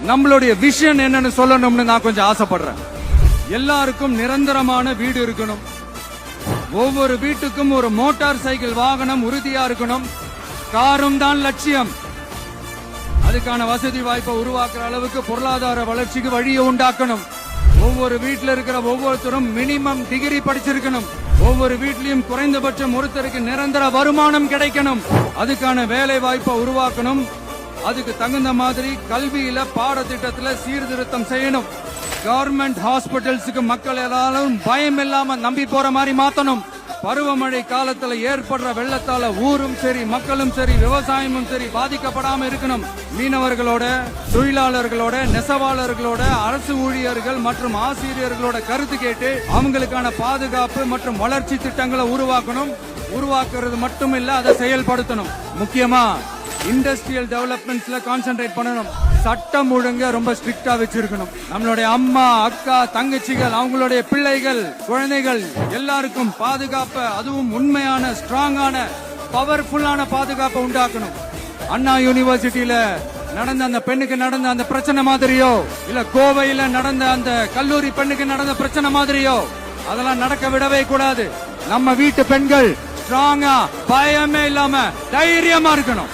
நம்மளுடைய விஷன் என்னன்னு சொல்லணும்னு நான் கொஞ்சம் ஆசைப்படுறேன். எல்லாருக்கும் நிரந்தரமான வீடு இருக்கணும். ஒவ்வொரு வீட்டுக்கும் ஒரு மோட்டார் சைக்கிள் வாகனம் உறுதியா இருக்கணும். காரும் தான் லட்சியம். அதுக்கான வசதி வாய்ப்பை உருவாக்குற அளவுக்கு பொருளாதார வளர்ச்சிக்கு வழியை உண்டாக்கணும். ஒவ்வொரு வீட்டில் இருக்கிற ஒவ்வொருத்தரும் மினிமம் டிகிரி படிச்சிருக்கணும். ஒவ்வொரு வீட்லயும் குறைந்தபட்சம் ஒருத்தருக்கு நிரந்தர வருமானம் கிடைக்கணும். அதுக்கான வேலை வாய்ப்பை உருவாக்கணும். அதுக்கு தகுந்த மாதிரி கல்வியில பாடத்திட்டத்துல சீர்திருத்தம் செய்யணும். கவர்மெண்ட் ஹாஸ்பிட்டல்ஸுக்கு மக்கள் எல்லாரும் பயம் இல்லாம நம்பி போற மாதிரி மாத்தணும். பருவமழை காலத்துல ஏற்படுற வெள்ளத்தால ஊரும் சரி மக்களும் சரி விவசாயமும் சரி பாதிக்கப்படாம இருக்கணும். மீனவர்களோட, தொழிலாளர்களோட, நெசவாளர்களோட, அரசு ஊழியர்கள் மற்றும் ஆசிரியர்களோட கருத்து கேட்டு அவங்களுக்கான பாதுகாப்பு மற்றும் வளர்ச்சி திட்டங்களை உருவாக்கணும். உருவாக்குறது மட்டும் இல்ல, அதை செயல்படுத்தணும். முக்கியமா இண்டஸ்ட்ரியல் டெவலப்மெண்ட்ஸ்ல கான்சென்ட்ரேட் பண்ணணும். சட்டம் ஒழுங்க ரொம்ப ஸ்ட்ரிக்டா வச்சிருக்கணும். நம்மளுடைய அம்மா, அக்கா, தங்கச்சிகள், அவங்களுடைய பிள்ளைகள், குழந்தைகள் எல்லாருக்கும் பாதுகாப்பு, அதுவும் உண்மையான ஸ்ட்ராங்கான பவர்ஃபுல்லான பாதுகாப்பை உண்டாக்கணும். அண்ணா யூனிவர்சிட்டியில நடந்த அந்த பெண்ணுக்கு நடந்த அந்த பிரச்சனை மாதிரியோ, இல்ல கோவையில நடந்த அந்த கல்லூரி பெண்ணுக்கு நடந்த பிரச்சனை மாதிரியோ அதெல்லாம் நடக்க விடவே கூடாது. நம்ம வீட்டு பெண்கள் ஸ்ட்ராங்கா பயமே இல்லாம தைரியமா இருக்கணும்.